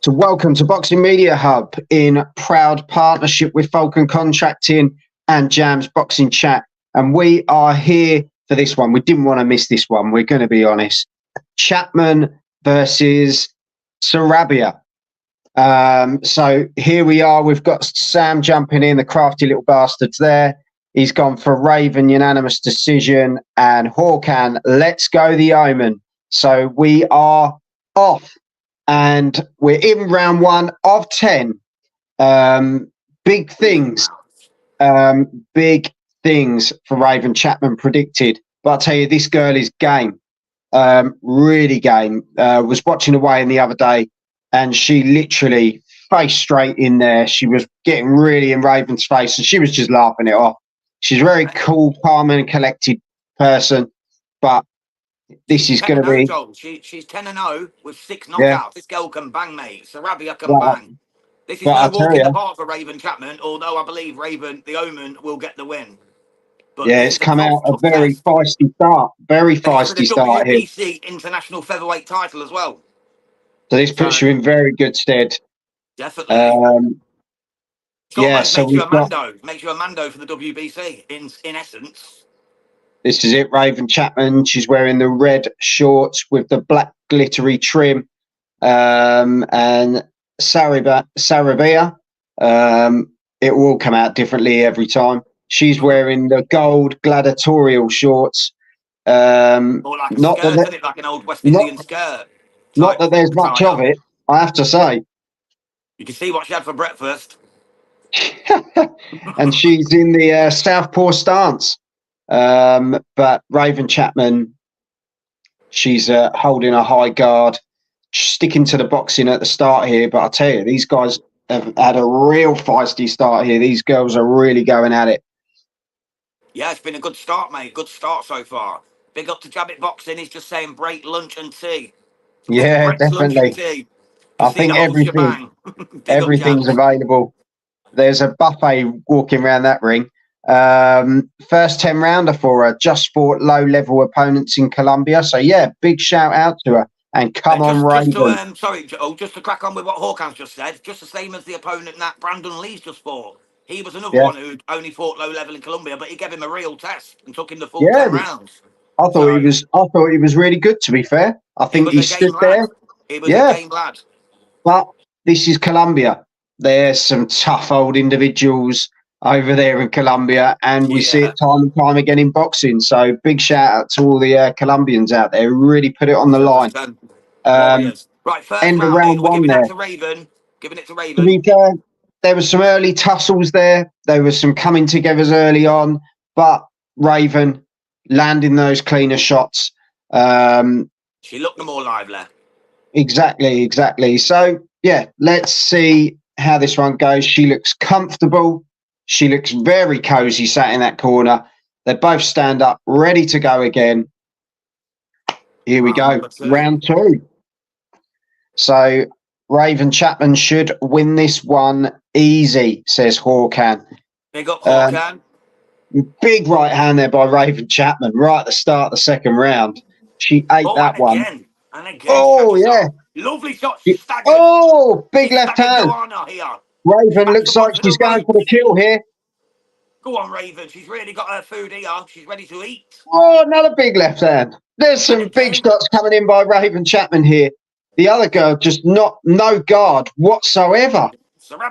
So welcome to Boxing Media Hub in proud partnership with Falcon Contracting and Jam's Boxing Chat. And we are here for this one. We didn't want to miss this one. We're going to be honest. Chapman versus Sarabia. So here we are. We've got Sam jumping in, the crafty little bastards there. He's gone for Raven unanimous decision and Hawkan, let's go the Omen. So we are off. And we're in round 1 of 10. Big things. Big things for Raven Chapman predicted. But I'll tell you, this girl is game. Really game. Was watching away in the other day, and she literally face straight in there. She was getting really in Raven's face, and she was just laughing it off. She's a very cool, calm, and collected person. But this is going to be... She's 10-0 with 6 knockouts. Yeah. This girl can bang, mate. Sarabia can bang. This is no walk in the park for Raven Chapman, although I believe Raven, the Omen, will get the win. But yeah, it's come out a very feisty start. Very feisty start here. WBC International Featherweight title as well. So this puts you in very good stead. Definitely. Yeah, so makes you a Mando for the WBC, in essence. This is it, Raven Chapman. She's wearing the red shorts with the black glittery trim. And Sarabia, it will come out differently every time. She's wearing the gold gladiatorial shorts. Or like a skirt, isn't it? Like an old West Indian skirt. Not that there's much of it, I have to say. You can see what she had for breakfast. And she's in the southpaw stance. But Raven Chapman, she's holding a high guard, sticking to the boxing at the start here. But I tell you, these guys have had a real feisty start here. These girls are really going at it. Yeah, it's been a good start, mate. Good start so far. Big up to Jabbit Boxing. He's just saying break, lunch and tea. Yeah, definitely. I think everything's available. There's a buffet walking around that ring. First 10 rounder for her, just fought low level opponents in Colombia. So yeah, big shout out to her. And come on, Raven. Sorry, Joe, just to crack on with what Hawkins just said, just the same as the opponent that Brandon Lee's just fought. He was another one who only fought low level in Colombia, but he gave him a real test and took him the full 10 rounds. I thought he was really good, to be fair. I think he stood there. He was a game lad. But this is Colombia. There's some tough old individuals over there in Colombia, and we see it time and time again in boxing. So big shout out to all the Colombians out there who really put it on the line. Right, first end of round 1 there. Giving it to Raven. There was some early tussles there. There was some coming togethers early on, but Raven landing those cleaner shots. She looked more lively. Exactly. So yeah, let's see how this one goes. She looks comfortable. She looks very cozy sat in that corner. They both stand up, ready to go again. Here we go, round 2. So Raven Chapman should win this one easy, says Hawkan. Big up, Hawkan. Big right hand there by Raven Chapman right at the start of the second round. She ate that one. And again. Oh, yeah. Lovely shot. Oh, big left hand. Raven looks like she's going for the kill here. Go on, Raven. She's really got her food here. She's ready to eat. Oh, another big left hand. There's some big shots coming in by Raven Chapman here. The other girl just no guard whatsoever.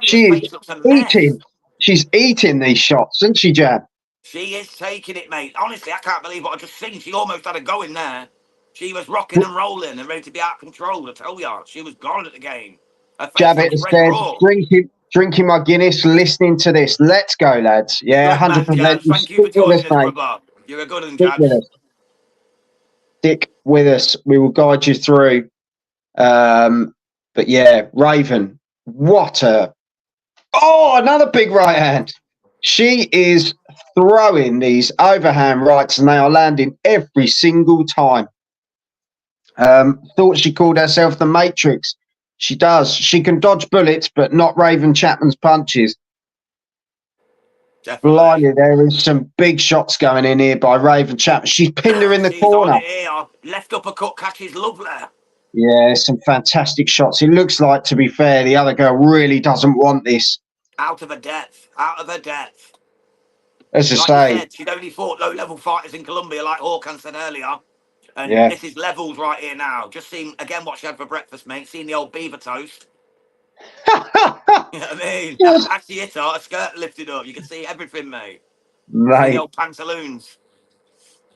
She is eating. She's eating these shots, isn't she, Jab? She is taking it, mate. Honestly, I can't believe what I just seen. She almost had a go in there. She was rocking and rolling and ready to be out of control. I tell you, she was gone at the game. Jabbit said, drinking my Guinness, listening to this. Let's go, lads. Yeah, 100%. Thank you for joining us, brother. You're a good one, Jab. Stick with us. We will guide you through. But yeah, Raven, another big right hand. She is throwing these overhand rights and they are landing every single time. Thought she called herself the Matrix. She does. She can dodge bullets, but not Raven Chapman's punches. Blimey, there is some big shots going in here by Raven Chapman. She's pinned her in the corner. Left uppercut catches lovely. Yeah, some fantastic shots. It looks like, to be fair, the other girl really doesn't want this. Out of her depth. Out of her depth. As I Like you say, said, she'd only fought low-level fighters in Colombia, like Hawkan said earlier. And yeah. this is levels right here now. Just seeing, again, what she had for breakfast, mate. Seeing the old beaver toast. You know what I mean? Yes, Actually, hit her, her skirt lifted up. You can see everything, mate. See the mate, old pantaloons.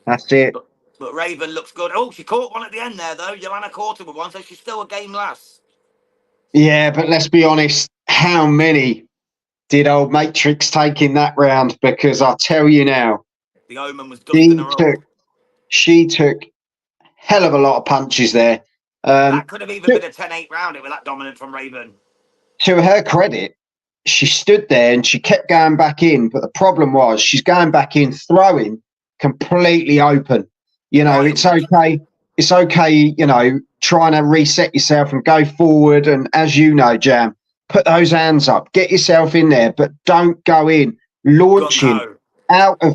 that's it. But Raven looks good. Oh, she caught one at the end there, though. Yohana caught her with one, so she's still a game lass. Yeah, but let's be honest. How many did old Matrix take in that round? Because I tell you now, The Omen was dusting she her up. took she took hell of a lot of punches there. That could have even To, been a 10-8 round, it with that dominant from Raven. to her credit, she stood there and she kept going back in. But the problem was she's going back in, throwing completely open. You know, it's Wild. okay. It's okay, you know, trying to reset yourself and go forward. And as you know, Jam, put those hands up, get yourself in there, but don't go in launching Gung-ho.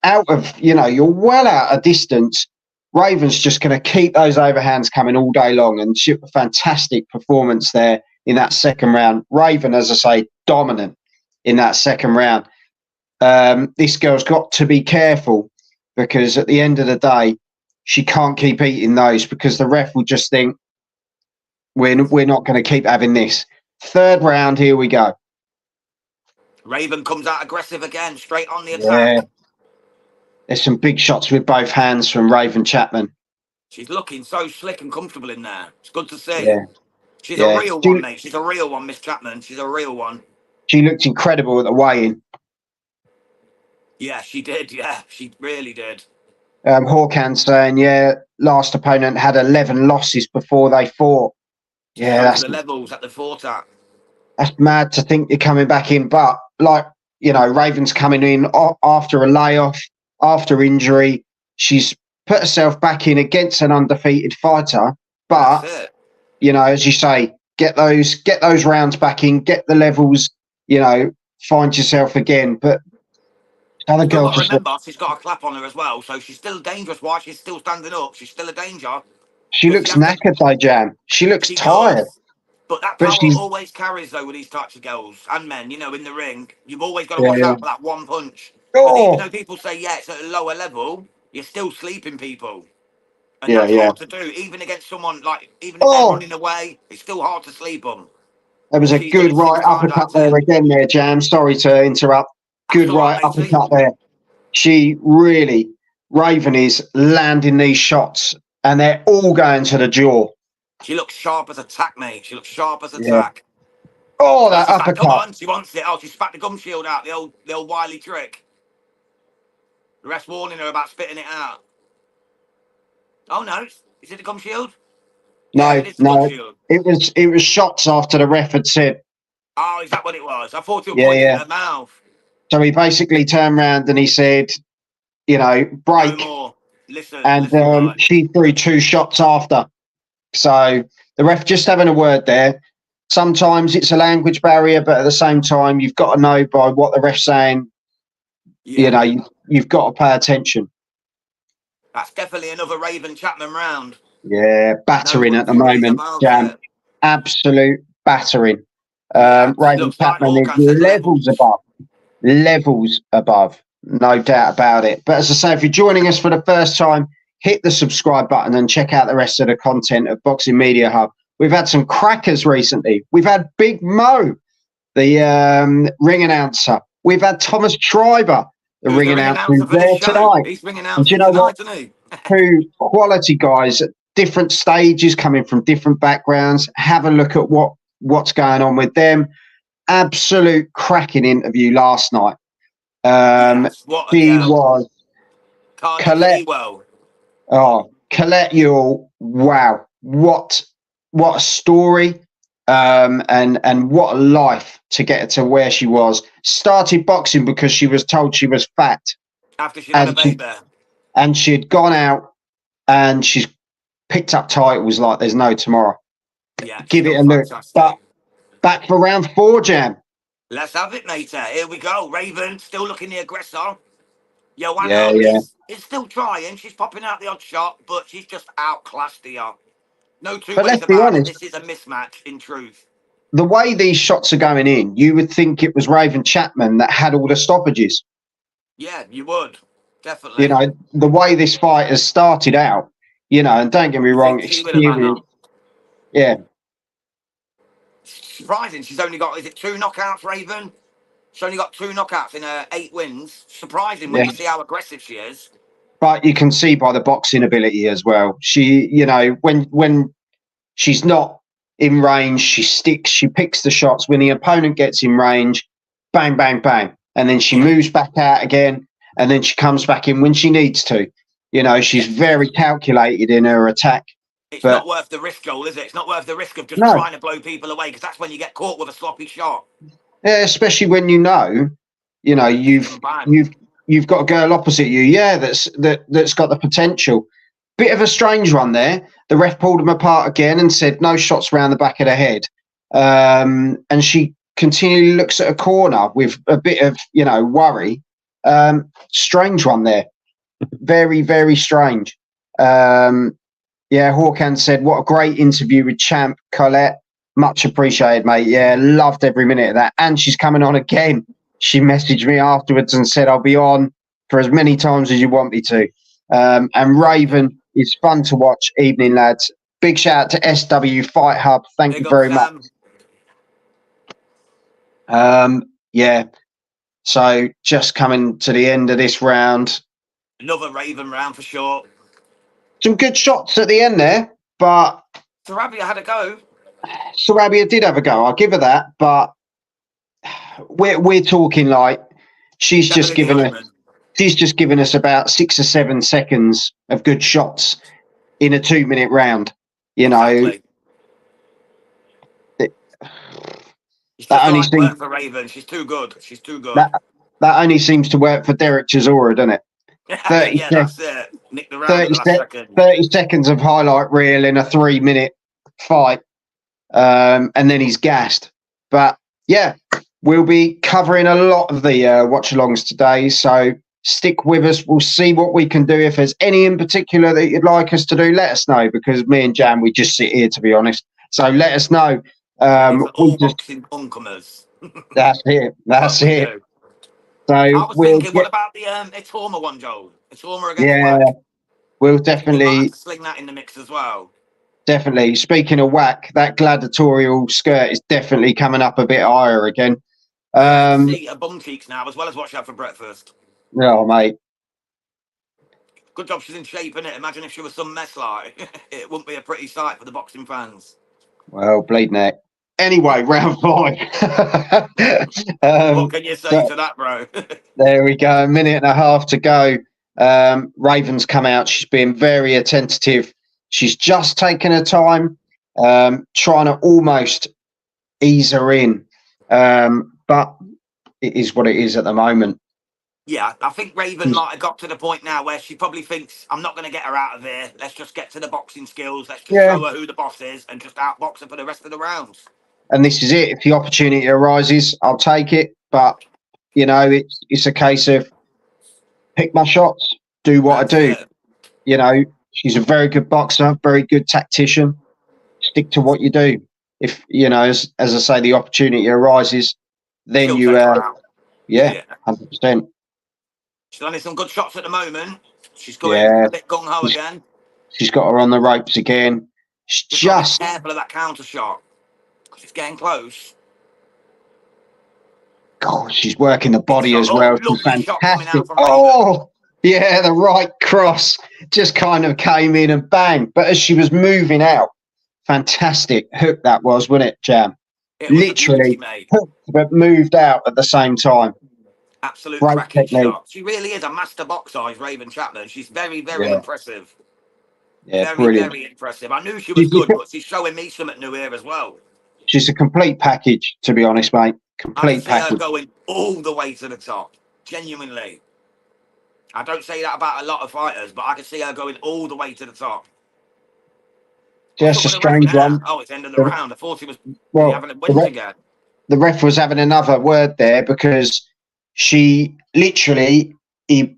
out of, you know, you're well out of distance. Raven's just going to keep those overhands coming all day long, and she, fantastic performance there in that second round. Raven, as I say, dominant in that second round. This girl's got to be careful, because at the end of the day, she can't keep eating those, because the ref will just think we're not going to keep having this. Third round, here we go. Raven comes out aggressive again, straight on the Yeah, attack. there's some big shots with both hands from Raven Chapman. She's looking so slick and comfortable in there. It's good to see. Yeah, She's a yeah. real one, mate. She's a real one, Miss Chapman. She's a real one. She looked incredible at the weigh-in. Yeah, she did. Yeah, she really did. Hawkan saying, yeah, last opponent had 11 losses before they fought. Just Yeah, shows the levels that they fought at. that's mad to think you're coming back in. But, like, you know, Raven's coming in after a layoff, after injury. She's put herself back in against an undefeated fighter. But, That's it. you know, as you say, get those rounds back in, get the levels, you know, find yourself again. But other Still girl got to just, remember, she's got a clap on her as well, so she's still dangerous while she's still standing up. She's still a danger. she But she looks has to. knackered though, Jam. She looks She tired. does. But that But power she's, always carries, though, with these types of girls and men, you know, in the ring. You've always got to yeah, watch yeah. out for that one punch. Because even Oh, though people say, yeah, it's at a lower level, you're still sleeping people. And yeah, that's yeah. hard to do, even against someone, like, even if they're Oh, running away, it's still hard to sleep them. there was But a she's done good it right 6 times out uppercut of there 10. again there, Jam. Sorry to interrupt. That's Good all right, right matey. uppercut there. She really, Raven is landing these shots and they're all going to the jaw. She looks sharp as a tack, mate. She looks sharp as a Yeah. tack. Oh, Oh, that she's like, come uppercut. on, she wants it. Oh, she spat the gum shield out, the old wily trick. The rest warning her about spitting it out. Oh, no. Is it the gum shield? Yeah, No, it is the gum no. shield. It was shots after the ref had said, Oh, is that what it was? I thought you were yeah, pointing yeah. at her mouth. So he basically turned around and he said, you know, No break. more. Listen, And listen, guy. she threw 2 shots after. So the ref just having a word there. Sometimes it's a language barrier, but at the same time, you've got to know by what the ref's saying. Yeah. You know, you've got to pay attention. That's definitely another Raven Chapman round. Yeah, battering No at the two ways moment, about Jam. it. Absolute battering. Yeah, she Raven looks like Chapman is Hawkan said levels. levels above, no doubt about it. But as I say, if you're joining us for the first time, hit the subscribe button and check out the rest of the content of Boxing Media Hub. We've had some crackers recently. We've had Big Mo, the ring announcer. We've had Thomas Schreiber, the Who's ring the ring announcer, announcer who's for this there show? tonight. He's ring And do you announcing know what? tonight, isn't he? 2 quality guys at different stages, coming from different backgrounds. Have a look at what's going on with them. Absolute cracking interview last night. Yes, what a She girl. was Carly Colette. Sewell. Oh, Colette Ewell. Wow, what a story, and what a life to get her to where she was. Started boxing because she was told she was fat, After she'd had a and she baby. and she'd gone out and she's picked up titles like there's no tomorrow. Yeah, she's Give it done a look. fantastic. But back for round 4, Jam. Let's have it, mate. Here we go. Raven still looking the aggressor. Yeah, Yohana yeah. is still trying. She's popping out the odd shot, but she's just outclassed here. No two But ways let's be about it. honest, This is a mismatch in truth. the way these shots are going in, you would think it was Raven Chapman that had all the stoppages. Yeah, you would. Definitely. The way this fight has started out, and don't get me You wrong, think she would have hung experience. on? Yeah. Surprising. She's only got, is it 2 knockouts, Raven? She's only got 2 knockouts in her 8 wins. Surprising when Yeah. you see how aggressive she is. But you can see by the boxing ability as well. She, when she's not in range, she sticks, she picks the shots. When the opponent gets in range, bang, bang, bang. And then she moves back out again, and then she comes back in when she needs to. She's very calculated in her attack. It's But not worth the risk, Joel, is it? It's not worth the risk of just no, trying to blow people away, because that's when you get caught with a sloppy shot. yeah, especially when you've Bang. you've got a girl opposite you, that's got the potential. Bit of a strange one there. The ref pulled them apart again and said no shots round the back of the head. And she continually looks at a corner with a bit of worry. Strange one there. Very, very strange. Hawkan said, what a great interview with Champ Colette. Much appreciated, mate. Yeah, loved every minute of that. And she's coming on again. She messaged me afterwards and said, I'll be on for as many times as you want me to. And Raven is fun to watch. Evening, lads. Big shout out to SW Fight Hub. Thank you very much. So just coming to the end of this round. Another Raven round for sure. Some good shots at the end there, but Sarabia had a go. Sarabia did have a go. I'll give her that, but we're talking like she's just given us about 6 or 7 seconds of good shots in a 2-minute round. Exactly. That only seems for Raven. She's too good. She's too good. That only seems to work for Derek Chisora, doesn't it? Yeah, that's it. Nicked the round at the last second. 30 seconds of highlight reel in a 3-minute fight, and then he's gassed. But yeah, we'll be covering a lot of the watch-alongs today, so stick with us. We'll see what we can do. If there's any in particular that you'd like us to do, let us know, because me and Jan, we just sit here, to be honest. So let us know. All boxing uncomers. That's it. That's it. Do. So I was thinking, what about the Itoma one, Joel? Itoma against Wack. We'll definitely sling that in the mix as well. Definitely. Speaking of Wack, that gladiatorial skirt is definitely coming up a bit higher again. See her bum cheeks now, as well as what she had for breakfast. Oh, mate. Good job she's in shape, innit? Imagine if she was some mess like. It wouldn't be a pretty sight for the boxing fans. Well, bleed neck. Anyway, round 5. What can you say to that, bro? There we go. A minute and a half to go. Raven's come out. She's been very attentive. She's just taken her time, trying to almost ease her in. But it is what it is at the moment. Yeah, I think Raven might have got to the point now where she probably thinks, I'm not going to get her out of here. Let's just get to the boxing skills. Let's just show her who the boss is and just outbox her for the rest of the rounds. And this is it. If the opportunity arises, I'll take it. But, it's a case of pick my shots, do what I do. She's a very good boxer, very good tactician. Stick to what you do. If, as I say, the opportunity arises, then She'll 100%. She's landing some good shots at the moment. She's going a bit gung-ho again. She's got her on the ropes again. She's just be careful of that counter shot, because it's getting close. God, she's working the body as well. She's fantastic. Yeah, the right cross just kind of came in and bang. But as she was moving out, fantastic hook that was, wasn't it, Jam? It was literally hooked but moved out at the same time. Absolute cracking shot. She really is a master boxer, Raven Chapman. She's very, very impressive. Yeah, very impressive. I knew she was good, but she's showing me something new here as well. She's a complete package, to be honest, mate. Complete package. I see her going all the way to the top. Genuinely. I don't say that about a lot of fighters, but I can see her going all the way to the top. Just a strange one. Oh, it's the end of the round. I thought he was having a win again. The ref was having another word there, because she literally, he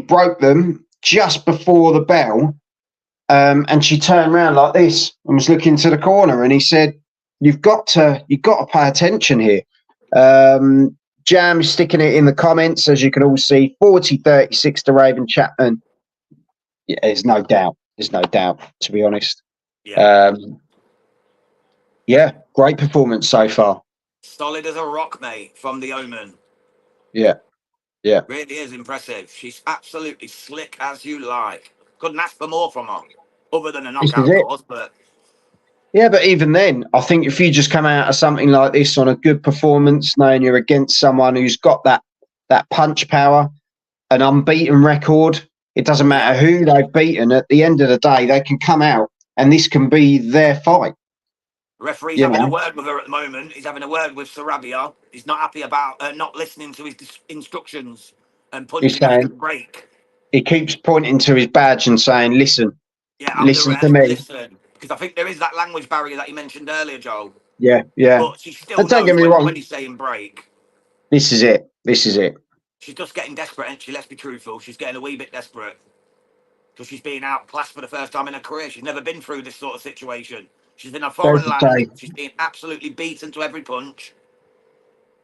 broke them just before the bell, and she turned around like this and was looking to the corner, and he said, you've got to pay attention here. Jam is sticking it in the comments, as you can all see, 40-36 to Raven Chapman. Yeah, there's no doubt, to be honest. Yeah, great performance so far. Solid as a rock, mate, from the Omen. Yeah. Really is impressive. She's absolutely slick as you like. Couldn't ask for more from her, other than a knockout, of course. But yeah, but even then, I think if you just come out of something like this on a good performance, knowing you're against someone who's got that punch power, an unbeaten record, it doesn't matter who they've beaten. At the end of the day, they can come out and this can be their fight. Referee's having a word with her at the moment. He's having a word with Sarabia. He's not happy about not listening to his instructions and punching saying, the break. He keeps pointing to his badge and saying, listen, listen to me. Listen. Because I think there is that language barrier that you mentioned earlier, Joel. Yeah. But she still knows when he's saying break. This is it. She's just getting desperate, and let's be truthful. She's getting a wee bit desperate. Because she's being outclassed for the first time in her career. She's never been through this sort of situation. She's in a foreign land. She's being absolutely beaten to every punch.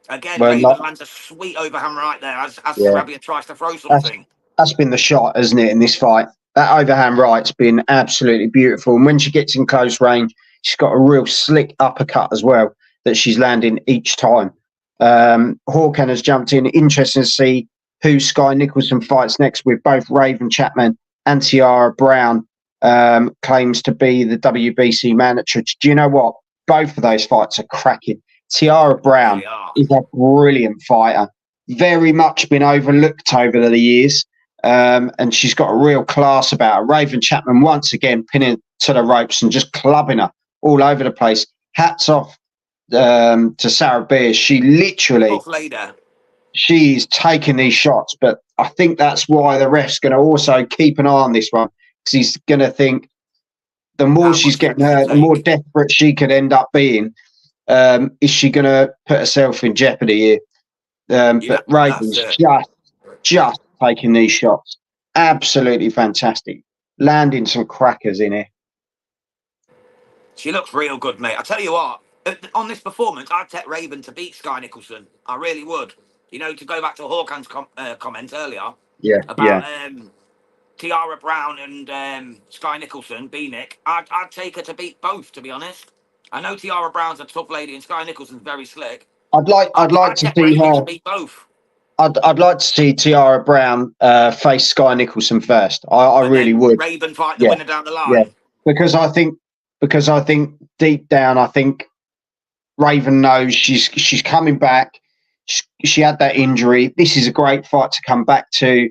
Again, Raven lands a sweet overhand right there as Sarabia tries to throw something. That's been the shot, hasn't it, in this fight? That overhand right's been absolutely beautiful. And when she gets in close range, she's got a real slick uppercut as well that she's landing each time. Hawken has jumped in. Interesting to see who Sky Nicholson fights next with. Both Raven Chapman and Tiara Brown claims to be the WBC mandatory. Do you know what? Both of those fights are cracking. Tiara Brown is a brilliant fighter. Very much been overlooked over the years. And she's got a real class about her. Raven Chapman once again pinning to the ropes and just clubbing her all over the place. Hats off to Sarabia. She literally, she's taking these shots, but I think that's why the ref's going to also keep an eye on this one, because he's going to think the more she's getting hurt, the more desperate she could end up being. Is she going to put herself in jeopardy here? But Raven's just taking these shots. Absolutely fantastic. Landing some crackers in here. She looks real good, mate. I tell you what, on this performance, I'd take Raven to beat Sky Nicholson. I really would. You know, to go back to Hawken's comment earlier about Tiara Brown and Sky Nicholson, B-Nick, I'd take her to beat both, to be honest. I know Tiara Brown's a tough lady and Sky Nicholson's very slick. I'd like to see Raven to beat both. I'd like to see Tiara Brown face Sky Nicholson first. I really would. Raven fight the winner down the line. Yeah, because I think deep down, I think Raven knows she's coming back. She had that injury. This is a great fight to come back to,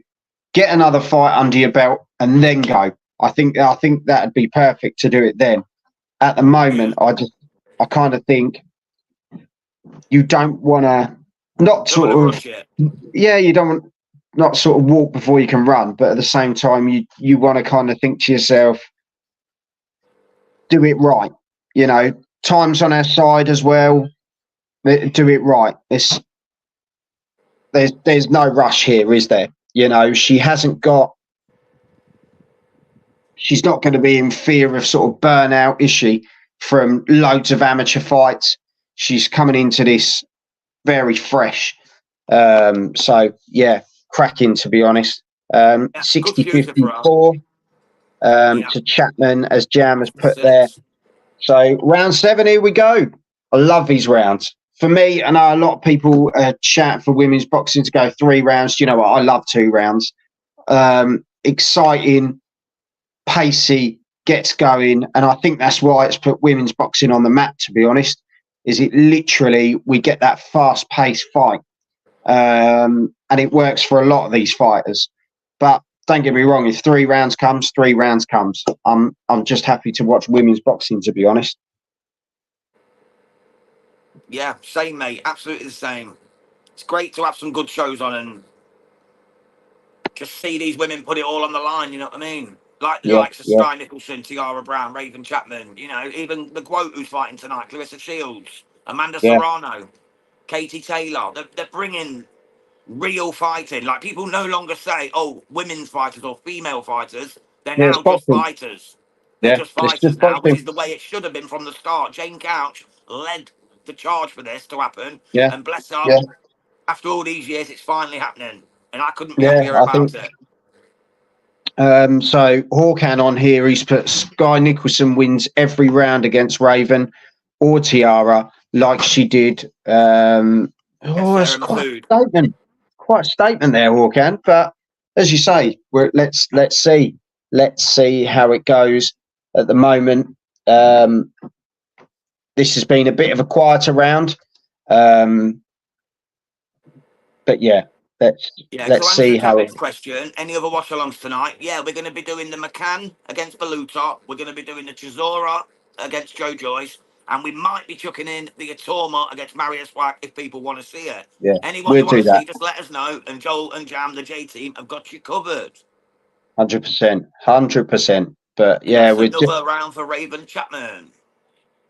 get another fight under your belt, and then go. I think that'd be perfect to do it then. At the moment, I kind of think you don't want to you don't want not sort of walk before you can run, but at the same time you want to kind of think to yourself, do it right. You know, time's on our side as well. Do it right. There's no rush here, is there? You know, she's not going to be in fear of sort of burnout, is she, from loads of amateur fights. She's coming into this very fresh. So, yeah, cracking, to be honest. 60-54 to Chapman, as Jam has put there. So, round 7, here we go. I love these rounds. For me, I know a lot of people chat for women's boxing to go 3 rounds. You know what? I love 2 rounds. Exciting, pacey, gets going. And I think that's why it's put women's boxing on the map, to be honest, is it literally, we get that fast-paced fight. And it works for a lot of these fighters. But don't get me wrong, if 3 rounds comes, 3 rounds comes. I'm just happy to watch women's boxing, to be honest. Yeah, same, mate. Absolutely the same. It's great to have some good shows on and just see these women put it all on the line, you know what I mean? Like the likes of Sky Nicholson, Tiara Brown, Raven Chapman, you know, even the quote who's fighting tonight, Clarissa Shields, Amanda Serrano, Katie Taylor. They're bringing real fighting. Like, people no longer say, oh, women's fighters or female fighters. They're now just fighters. They're just Let's fighters just now, watch which him. is the way it should have been from the start. Jane Couch led the charge for this to happen, Yeah, and bless her, yeah, after all these years, it's finally happening, and I couldn't be yeah. happier I think about it. so. Hawkan on here, he's put Sky Nicholson wins every round against Raven or Tiara, like she did. It's Sarah quite Masood. a statement. Quite a statement there, Hawkan. But as you say, let's see how it goes at the moment. This has been a bit of a quieter round, but yeah, let's To answer see the how it. next question, any other watch-alongs tonight? Yeah, we're going to be doing the McCann against Baluta. We're going to be doing the Chisora against Joe Joyce. And we might be chucking in the Atoma against Marius Wack if people want to see it. Yeah, Anyone we'll you want do to that. see, just let us know. And Joel and Jam, the J team, have got you covered. 100%. But And yeah, that's we're just another round for Raven Chapman.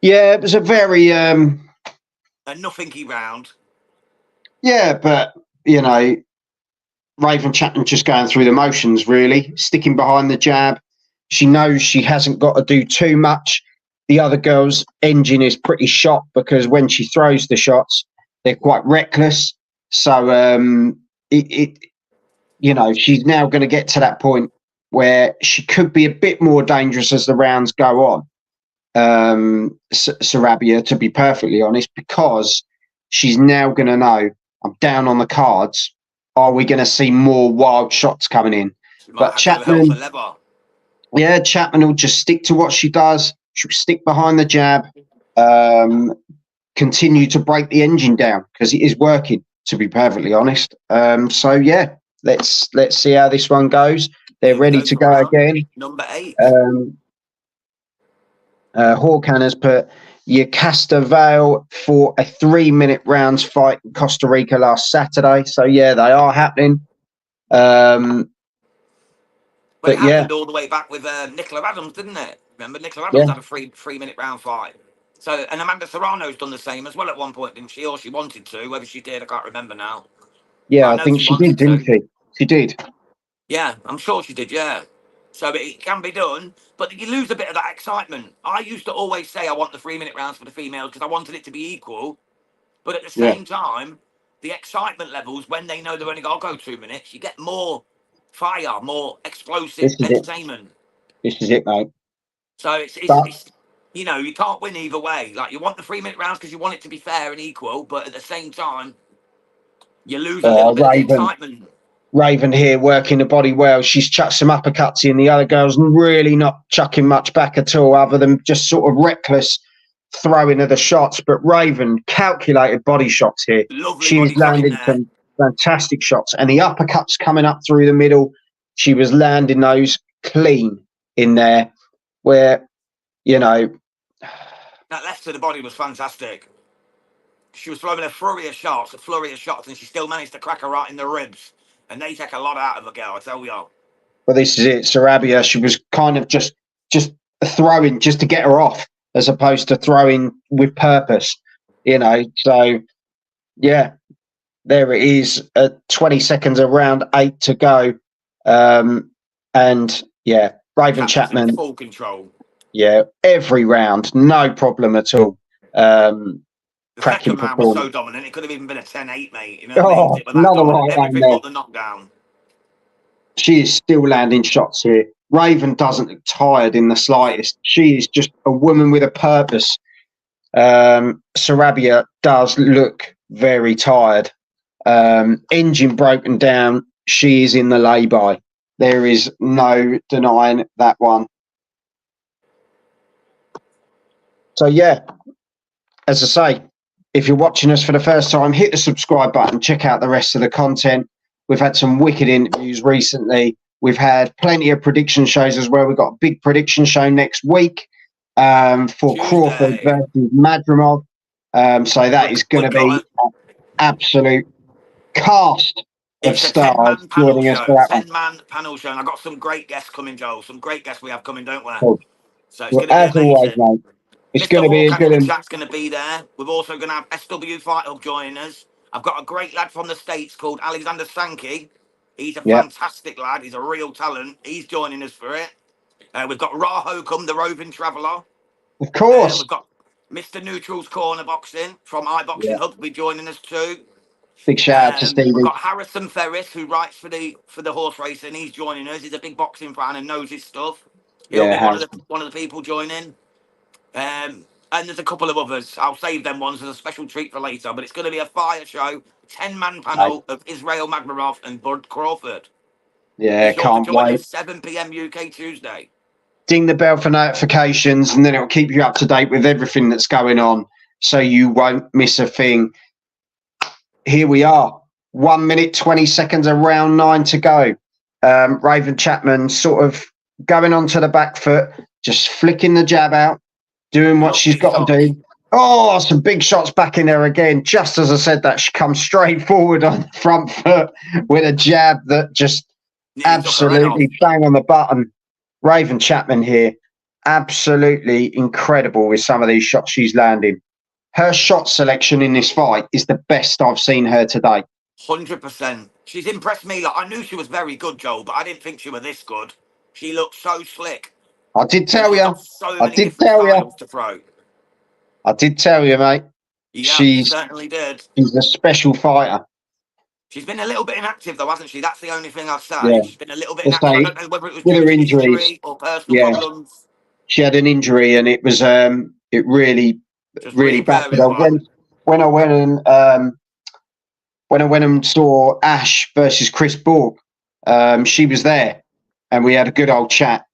yeah. It was a very A nothingy round. yeah, but you know, Raven Chapman just going through the motions, really sticking behind the jab. She knows she hasn't got to do too much. The other girl's engine is pretty shot because when she throws the shots, they're quite reckless. So she's now going to get to that point where she could be a bit more dangerous as the rounds go on. Sarabia, to be perfectly honest, because she's now going to know I'm down on the cards. Are we going to see more wild shots coming in? But Chapman, Chapman will just stick to what she does. She'll stick behind the jab, continue to break the engine down because it is working. To be perfectly honest, so yeah, let's see how this one goes. They're ready to go again. Number 8. Hawkan has put Yocasta Vale for a 3-minute rounds fight in Costa Rica last Saturday. So yeah, they are happening. But it happened all the way back with Nicola Adams, didn't it? Remember, Nicola Adams had a 3-minute round fight. So, and Amanda Serrano's done the same as well at one point, didn't she? Or she wanted to. Whether she did, I can't remember now. Yeah, I think she did, didn't she? She did. Yeah, I'm sure she did, yeah. So it can be done, but you lose a bit of that excitement. I used to always say I want the 3-minute rounds for the females because I wanted it to be equal. But at the same time, the excitement levels, when they know they're only going to go 2 minutes, you get more fire, more explosive entertainment. This is it, mate. So it's you can't win either way. Like, you want the 3-minute rounds because you want it to be fair and equal, but at the same time, you lose a little bit of the excitement. Raven here working the body well. She's chucked some uppercuts in. The other girl's really not chucking much back at all, other than just sort of reckless throwing of the shots. But Raven, calculated body shots here. She's landed some fantastic shots. And the uppercuts coming up through the middle, she was landing those clean in there where, that left to the body was fantastic. She was throwing a flurry of shots, and she still managed to crack her right in the ribs. And they take a lot out of a girl, I tell you. Well, this is it. Sarabia, she was kind of just throwing just to get her off, as opposed to throwing with purpose, So, yeah, there it is. 20 seconds of round 8 to go. And, yeah, Raven Chapman. Full control. Yeah, every round, no problem at all. The second round was so dominant, it could have even been a 10-8, mate. You know what I mean? Another right everything but the knockdown. She is still landing shots here. Raven doesn't look tired in the slightest. She is just a woman with a purpose. Sarabia does look very tired. Engine broken down. She is in the lay-by. There is no denying that one. So, yeah, as I say, if you're watching us for the first time, hit the subscribe button, check out the rest of the content. We've had some wicked interviews recently. We've had plenty of prediction shows as well. We've got a big prediction show next week for Tuesday. Crawford versus Madrimov. So that is going to be an absolute cast of stars joining us for that one. 10-man panel show. And I've got some great guests coming, Joel. Some great guests we have coming, don't we? Cool. So it's going to be amazing. Always, mate. It's going to be a good one. Chat's going to be there. We're also going to have SW Fight Hub joining us. I've got a great lad from the States called Alexander Sankey. He's a fantastic lad. He's a real talent. He's joining us for it. We've got Raho come, the roving traveller. Of course. We've got Mr. Neutral's Corner Boxing from iBoxing Yeah. Hub will be joining us too. Big shout out to Stevie. We've got Harrison Ferris, who writes for the horse racing. He's joining us. He's a big boxing fan and knows his stuff. He'll be one of the people joining. And there's a couple of others. I'll save them ones as a special treat for later. But it's going to be a fire show, 10-man panel of Israel Magmarov and Bud Crawford. Yeah, can't wait. Us 7 p.m. UK Tuesday. Ding the bell for notifications, and then it'll keep you up to date with everything that's going on, so you won't miss a thing. Here we are, 1 minute 20 seconds of round 9 to go. Raven Chapman sort of going onto the back foot, just flicking the jab out, doing what she's got to do. Oh, some big shots back in there again. Just as I said that, she comes straight forward on the front foot with a jab that just absolutely bang on the button. Raven Chapman here, absolutely incredible with some of these shots she's landing. Her shot selection in this fight is the best I've seen her today. 100%. She's impressed me. Like, I knew she was very good, Joel, but I didn't think she was this good. She looked so slick. I did tell you. I did tell you. To throw. I did tell you, mate. Yeah, she certainly did. She's a special fighter. She's been a little bit inactive, though, hasn't she? That's the only thing I'd say. Yeah. She's been a little bit inactive. I don't know whether it was due to injury or personal problems. She had an injury, and it was it really backed her. When I went and saw Ash versus Chris Borg, she was there, and we had a good old chat.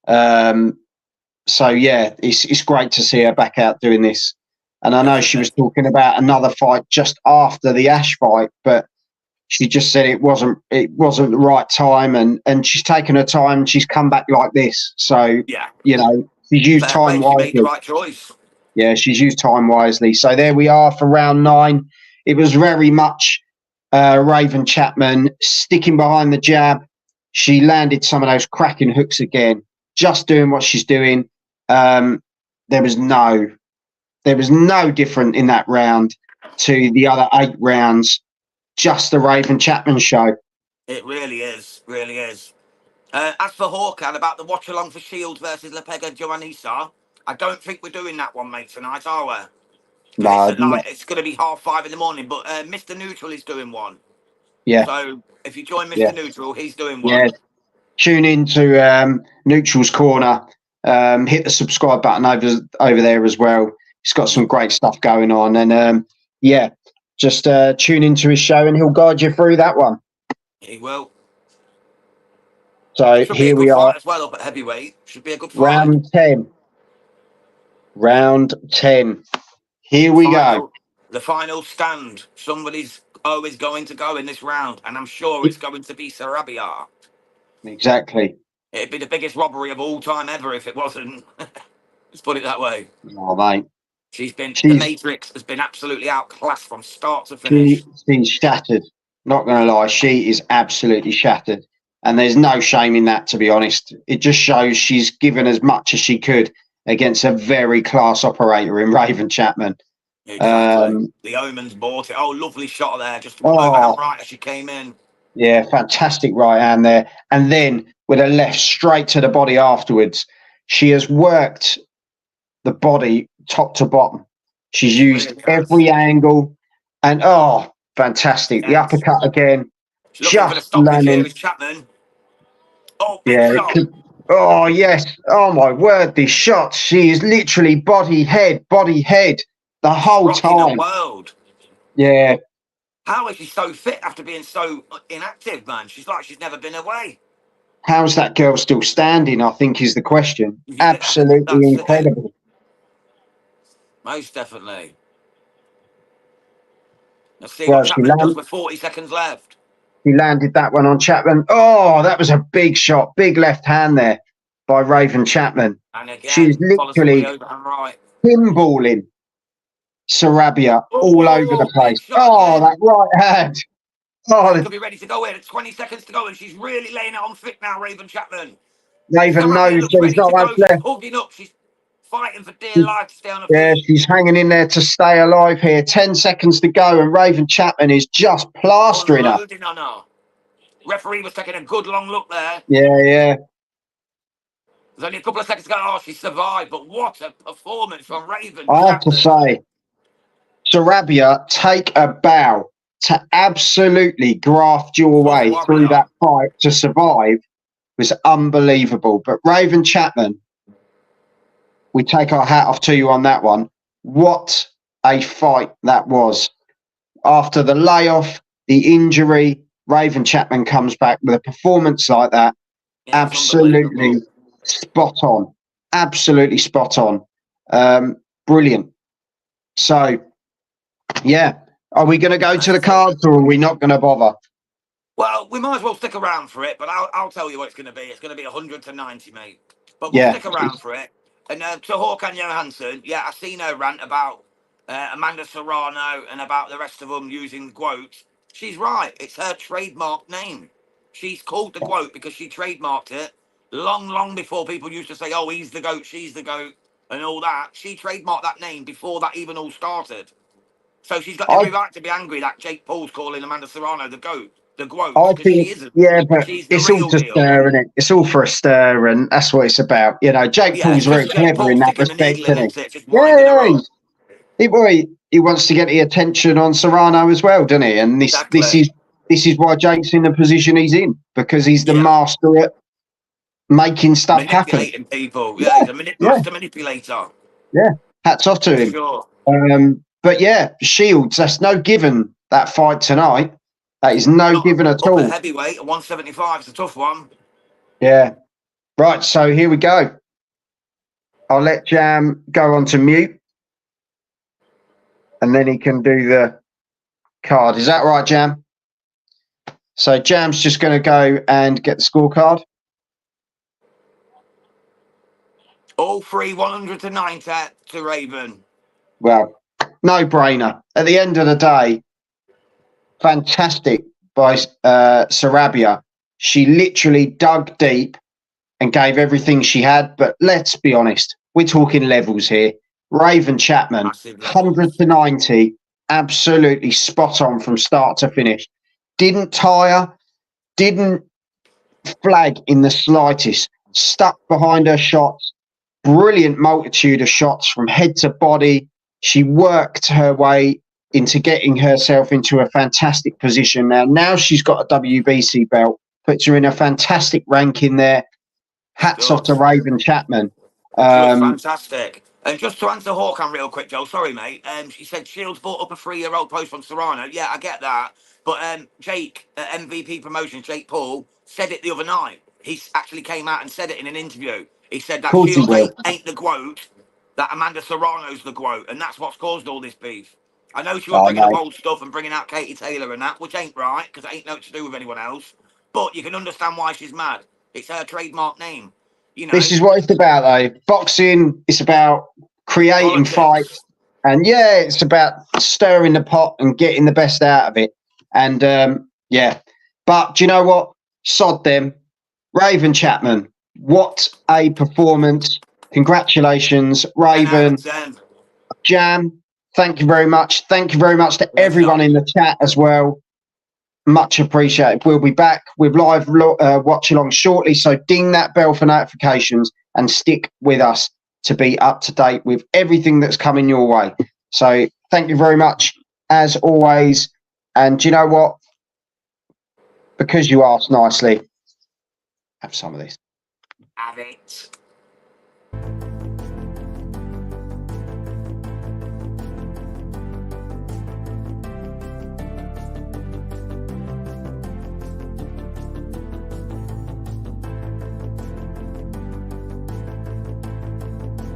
So yeah, it's great to see her back out doing this. And I know she was talking about another fight just after the Ash fight, but she just said it wasn't the right time, and she's taken her time and she's come back like this. So yeah, you know, she's used time wisely. She made the right choice. Yeah, she's used time wisely. So there we are for round 9. It was very much Raven Chapman sticking behind the jab. She landed some of those cracking hooks again, just doing what she's doing. There was no different in that round to the other 8 rounds. Just the Raven Chapman show. It really is. Really is. As for Hawkan, about the watch along for Shields versus Lepega Joannisa, I don't think we're doing that one, mate, tonight, are we? No, it's going to be 5:30 in the morning, but Mr. Neutral is doing one. Yeah. So if you join Mr. Neutral, he's doing one. Yeah. Tune into Neutral's Corner. Hit the subscribe button over there as well. He's got some great stuff going on, and just tune into his show, and he'll guide you through that one. He will. So here we are. As well up at heavyweight. Should be a good fight. Round 10. Here we go. The final stand. Somebody's always going to go in this round, and I'm sure it's going to be Sarabia. Exactly. It'd be the biggest robbery of all time ever if it wasn't. Let's put it that way. Oh, mate. The Matrix has been absolutely outclassed from start to finish. She's shattered. Not going to lie, she is absolutely shattered. And there's no shame in that, to be honest. It just shows she's given as much as she could against a very class operator in Raven Chapman. Exactly. The Omens bought it. Oh, lovely shot there. Just overhand right as she came in. Yeah, fantastic right hand there. And then with a left straight to the body afterwards. She has worked the body top to bottom. She's used every angle. And, fantastic. Yes. The uppercut again. Just landing. Chapman. Oh, big shot. Oh, yes. Oh, my word. This shot. She is literally body, head the whole time. The world. Yeah. How is she so fit after being so inactive, man? She's like she's never been away. How's that girl still standing, I think, is the question. Yeah, absolutely incredible. Most definitely. Let's see what Chapman does with 40 seconds left. He landed that one on Chapman. Oh, that was a big shot. Big left hand there by Raven Chapman. And again, she's literally pinballing Sarabia all over the place. Oh, that right hand. Oh, she'll be ready to go in. 20 seconds to go, and she's really laying it on thick now, Raven Chapman. Raven knows there's not much left. She's hugging up. She's fighting for dear life to stay on her feet. Yeah, she's hanging in there to stay alive here. 10 seconds to go, and Raven Chapman is just plastering her. On her. Referee was taking a good long look there. Yeah. There's only a couple of seconds ago. Oh, she survived, but what a performance from Raven I have to Chapman. say, Sarabia, take a bow to absolutely graft your Tough way through warrior. that fight to survive was unbelievable. But Raven Chapman, we take our hat off to you on that one. What a fight that was. After the layoff, the injury, Raven Chapman comes back with a performance like that. Yeah, Absolutely spot on. Absolutely spot on. Brilliant. So, yeah. Are we going to go to the cards or are we not going to bother? Well, we might as well stick around for it, but I'll tell you what it's going to be. It's going to be 100 to 90, mate. But we'll stick around for it. And to Håkan Johansson, yeah, I've seen her rant about Amanda Serrano and about the rest of them using quotes. She's right. It's her trademark name. She's called the quote because she trademarked it long, long before people used to say, oh, he's the GOAT, she's the GOAT, and all that. She trademarked that name before that even all started. So she's got every right to be angry that Jake Paul's calling Amanda Serrano the GOAT, the GOAT, I because think, she isn't. yeah, but She's the it's all real to deal. stir, isn't it? It's all for a stir, and that's what it's about. You know, Jake Yeah, Paul's it's very just Jake clever Paul in that sticking the respect, needle in, isn't isn't it? Just he? winding her Yeah, up. he wants to get the attention on Serrano as well, doesn't he? And Exactly. this is why Jake's in the position he's in, because he's the master at making stuff happen. Manipulating people. Yeah, he's a master manipulator. Yeah, hats off to him. Sure. But yeah, Shields, that's no given that fight tonight. That is no given at all. Upper heavyweight at 175 is a tough one. Yeah. Right, so here we go. I'll let Jam go on to mute. And then he can do the card. Is that right, Jam? So Jam's just going to go and get the scorecard. All three 100 to 90 to Raven. Well, no brainer. At the end of the day, fantastic by Sarabia. She literally dug deep and gave everything she had. But let's be honest, we're talking levels here. Raven Chapman, 100 to 90, absolutely spot on from start to finish. Didn't tire, didn't flag in the slightest, stuck behind her shots, brilliant multitude of shots from head to body. She worked her way into getting herself into a fantastic position. Now she's got a WBC belt, puts her in a fantastic ranking there. Hats off to Raven Chapman. Fantastic. And just to answer Håkan real quick, Joe, sorry, mate. She said Shields bought up a 3-year-old post from Serrano. Yeah, I get that. But Jake, MVP Promotions, Jake Paul, said it the other night. He actually came out and said it in an interview. He said that Shields ain't the quote, that Amanda Serrano's the quote, and that's what's caused all this beef. I know she was bringing up old stuff and bringing out Katie Taylor and that, which ain't right, because it ain't nothing to do with anyone else. But you can understand why she's mad. It's her trademark name. You know, this is what it's about, though. Boxing, it's about creating fights. And yeah, it's about stirring the pot and getting the best out of it. And yeah, but do you know what? Sod them. Raven Chapman, what a performance. Congratulations, Raven. Jam, thank you very much. Thank you very much to everyone in the chat as well. Much appreciated. We'll be back with live watch along shortly. So ding that bell for notifications and stick with us to be up to date with everything that's coming your way. So thank you very much as always. And do you know what? Because you asked nicely, have some of this. Have it.